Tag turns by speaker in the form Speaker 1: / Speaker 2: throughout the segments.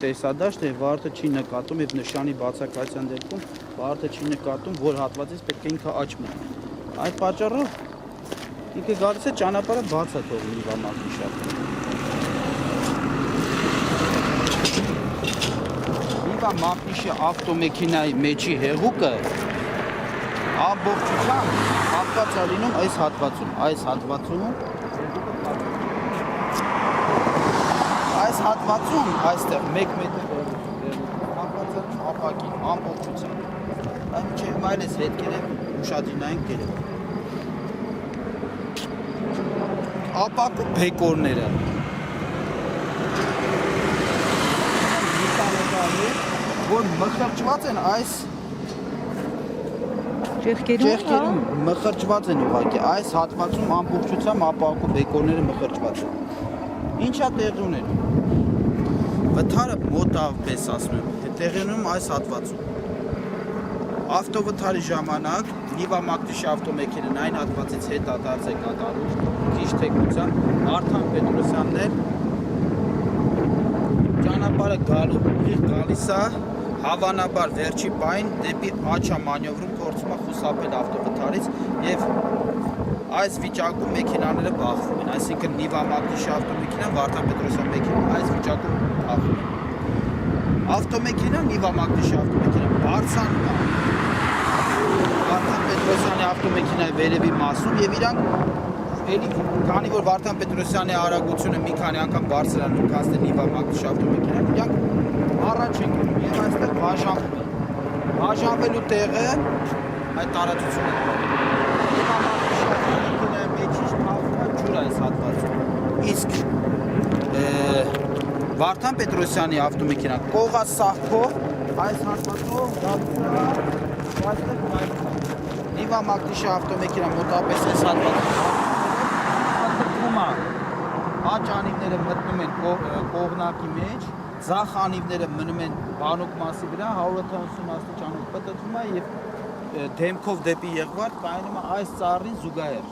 Speaker 1: Տեսադաշտ է վարդը չի նկատում եւ նշանի բացակայության դեպքում վարդը չի նկատում, որ հատվածից պետք է ինքը աճ մտնի։ Այդ պատճառով ինքը գալիս է ճանապարհը բաց է թողնում Իվա Մակնիշի ավտոմեքենայի մեջի հեղուկը ամբողջությամբ հատված է լինում այս հատվածում, այստեղ 1 մետր հատվածում ապակին ամբողջությամբ։ Այն չէ այլ էս հետքերը ուշադրնային կերպ։ Ապակու բեկորները։ Որ մխրճված են այս ճեղքերում մխրճված են ուղղակի այս հատվածում ամբողջությամբ ապակու բեկորները մխրճված են։ Ինչա տեղի ունենում։ Վթարը մոտավորապես ասում եմ, տեղի ունենում այս հատվածում։ Ավտովթարի ժամանակ Նիվա Մակնիշի ավտոմեքենան այն հատվածից հետադարձ է կատարում, քիչ թեկնությամբ Վարդան Պետրոսյանն էլ ճանապարհը գալիս է, հավանաբար վերջի պահին դեպի աճ է մանևրում, փորձում է խուսափել ավտովթարից եւ այս վիճակում մեքենաները բախվում են, այսինքն Նիվա Մակնիշի ավտոմեքենան, Վարդան Պետրոսյանի մեքենան այս վիճակում բախվում են։ Ավտոմեքենան, Նիվա Մակնիշի ավտոմեքենան բարձրանում է Վարդան Պետրոսյանի ավտոմեքենայի վերևի մասում եւ իրանք էլի քանի որ Վարդան Պետրոսյանի արագությունը մի քանի անգամ բարձրանում քան Նիվա Մակնիշի ավտոմեքենան, իրանք առաջ են գնում եւ այստեղ բաժանվում են։ Բաժանվելու տեղը այդ տարածությունն է։ Այս հատվածում իսկ Վարդան Պետրոսյանի ավտոմեքենան կողասահքով այս հատվածով Նիվա Մակնիշի ավտոմեքենան մոտավորապես այս հատվածում աճ անիվները մտնում են կողնակի մեջ, ձախ անիվները մնում են բանուկ մասի վրա 170 աստիճանով պտտվում է եւ դեմքով դեպի Եղվարդ կայանում է այս ծառին զուգահեռ։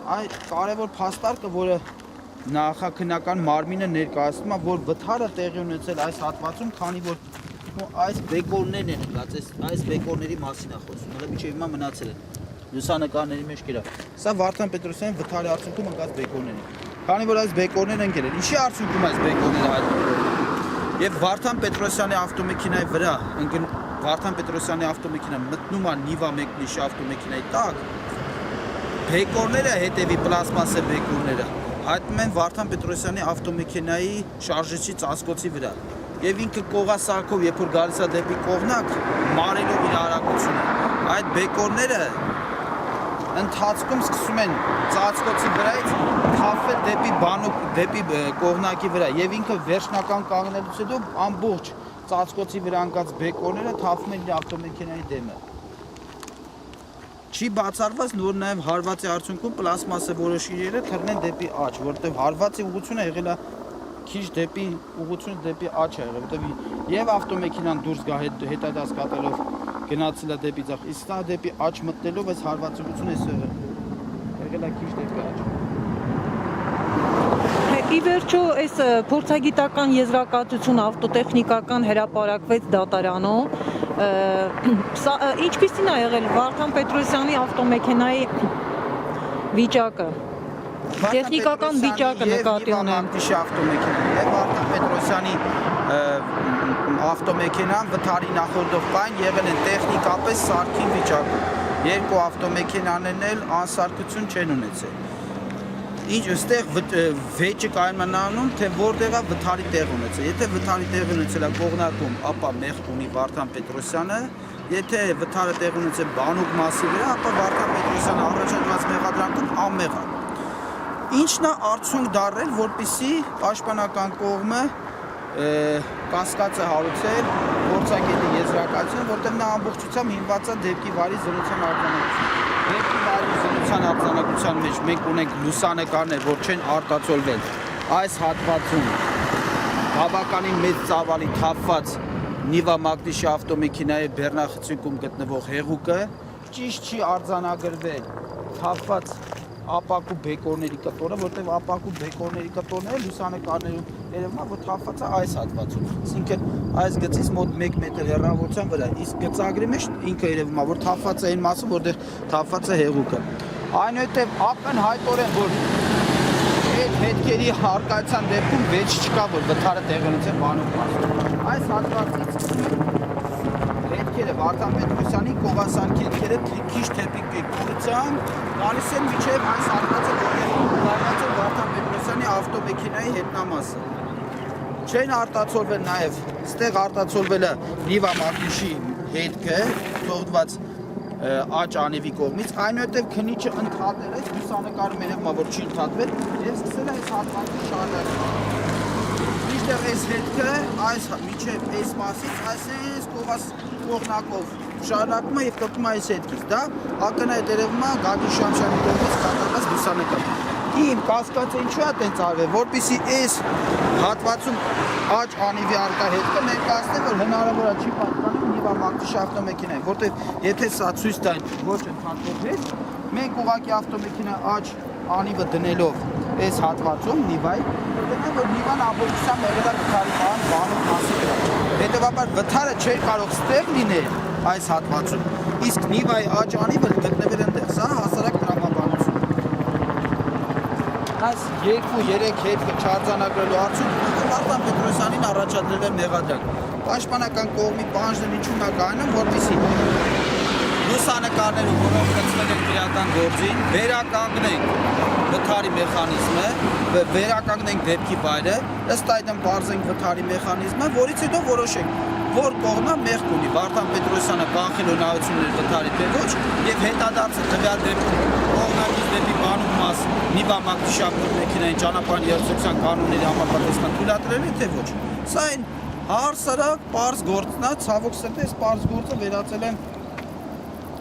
Speaker 1: Այդ կարևոր փաստարկը, որը նախաքննական մարմինը ներկայացնում է, որ վթարը տեղի ունեցել այս հատվածում, քանի որ այս բեկորներն են ընկած, այս բեկորների մասին է խոսում, հələ մինչև հիմա մնացել են լուսանկարների մեջ կերա։ Սա Վարդան Պետրոսյանի վթարի արդյունքում ընկած բեկորներն են։ Քանի որ այս բեկորներն են եկել, ինչի արդյունքում այս բեկորները հայտնվում։ Եվ Վարդան Պետրոսյանի ավտոմեքենայի վրա Վարդան Պետրոսյանի ավտոմեքենան մտնում է Նիվա Մակնիշի ավտոմեքենայի տակ, բեկորները հետևի պլաստմասե բեկորները հայտնվում են Վարդան Պետրոսյանի ավտոմեքենայի շարժիչի ծածկոցի վրա եւ ինքը կողասահքով երբ որ գալիս է դեպի կողնակ մարելով իր արագությունը այդ բեկորները ընթացքում սկսում են ծածկոցի վրայից թափվել դեպի կողնակի վրա եւ ինքը վերջնական կանգնելուց հետո ամբողջ ծածկոցի վրա ընկած բեկորները թափվում են իր ավտոմեքենայի դեմը։ Չի բացառված, որ նաև հարվածի արդյունքում պլաստմասե որոշիչները թռնեն դեպի աճ, որտեղ հարվածի ուղղությունը եղել է քիչ ուղղությունը դեպի աճ է եղել, որտեղ եւ ավտոմեքենան դուրս գա հետադարձ կատարելով գնացել է դեպի ձախ, իսկ նա դեպի աճ մտնելով այս հարվածի ուղղությունը եղել է քիչ դեպի աճ։
Speaker 2: Ի վերջո այս փորձագիտական եզրակացությունը ավտոտեխնիկական հրապարակվեց դատարանում։ Ինչպիսին է եղել Վարդան Պետրոսյանի ավտոմեքենայի վիճակը։ Տեխնիկական վիճակը նկատի ունեմ։
Speaker 1: Եւ Վարդան Պետրոսյանի ավտոմեքենան վթարի նախորդող պայն եղել են տեխնիկապես սարքի վիճակում։ Երկու ավտոմեքենաներն էլ անսարքություն չեն ունեցել։ Ինչ այստեղ վեճը կայմանանում, թե որտեղ է վթարի տեղ ունեցել։ Եթե վթարի տեղ ունեցել է կողնակում, ապա մեղք ունի Վարդան Պետրոսյանը, եթե վթարը տեղ ունեցել բանուկ մասի վրա, ապա Վարդան Պետրոսյանը առաջադրված մեղադրանքում անմեղ է։ Ինչն է արդյունք դառել, որպեսզի պաշտպանական կողմը կասկածը հարուցել գործակետի եզրակացություն, որտեղ նա ամբողջությամբ հիմնված է դեպքի վարի զննության արձանագրություն։ Դեպքի վարի զննության արձանագրության մեջ մենք ունենք լուսանկարներ, որ չեն արտացոլվել այս հատվածում բավականին մեծ ծավալի թափված Նիվա Մակնիշի ավտոմեքենայի բեռնախցիկում գտնվող հեղուկը ճիշտ չի արձանագրվել թափված ապակու բեկորների կտորը, որտեղ ապակու բեկորների կտորները լուսանկարներում երևում է, որ թափված է այս հատվածում։ Այսինքն այս գծից մոտ 1 մետր հեռավորության վրա, իսկ գծագրի մեջ ինքը երևում է, որ թափված է այն մասը, որտեղ թափված է հեղուկը։ Այնուհետև ակնհայտորեն, որ այդ հետքերի հարկայության դեպքում վեճ չկա, որ վթարը տեղի ունեցել բանով մասում։ Այս հատվածից հետքերը Վարդան Պետրոսյանի Կովասանքի հետքերը քիչ թեպիկ կողությամբ գալիս են մինչև այս հատվածը, որտեղ դառնած է Վարդան Պետրոսյանի ավտոմեքենայի հետնամասը։ Չեն արտացոլվել նաև, այստեղ արտացոլվել է Նիվա Մակնիշի հետքը, թողված աճ անևի կողմից, այնուհետև քնիչը ընդհատել է, լուսանկարում երևում է, որ չի ընդհատվել և սկսել է այս հատվածի շարժարկել։ Մինչդեռ այս հետքը, այս մինչև այս մասից, այս կողմնակով շարժարկում է և կպտում է այս հետքից, դա ակնհայտ երևում է Գագիկ Շամշյանի կողմից կատարված լուսանկար։ Իմ կասկածը ինչու է տենց արվել, որպեսզի այս հատվածում աճ անիվի արկա հետքը ներկայացնել, որ հնարավոր է չի պատկանում Նիվա Մակնիշի ավտոմեքենային, որտեղ եթե սա ցույց տային ոչ ընդհատվեց, մենք ուղղակի ավտոմեքենա աճ անիվը դնելով այս հատվածում Նիվայի, կտենանք, որ Նիվան ամբողջությամբ եղել է վթարի բանով մասի վրա։ Հետևաբար վթարը չէր կարող ստեղ լինել այս հատվածում, իսկ Նիվայի աճ անիվը գտնվել այնտեղ, սա հասարակ տրամաբանություն։ Այս 2-3 հետքը չարձանագրելու արդյունքում Վարդան Պետրոսյանին առաջադրել է մեղադրանք։ Պաշտպանական կողմի պահանջն ինչու՞մ է կայանում, որպեսզի լուսանկարները, որոնք գծվել են քրեական գործին, վերականգնենք վթարի մեխանիզմը, վերականգնենք դեպքի վայրը, ըստ այդմ բարձենք վթարի մեխանիզմը, որից հետո որոշենք, որ կողմը մեղք ունի Վարդան Պետրոսյանը կանխելու նայություններ վթարի թե ոչ, եւ հետադարձը տվյալ դեպքում կողմնակից դեպի բանուկ մաս Նիվա Մակնիշի ավտոմեքենային ճանապարհի երթուղության կանոնների համապատասխան թույլատրել է թե ոչ։ Սա այն հարցարակ պարզ գործն է, ցավոք սրտի, այս պարզ գործը վերածել են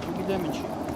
Speaker 1: չգիտեմ ինչի։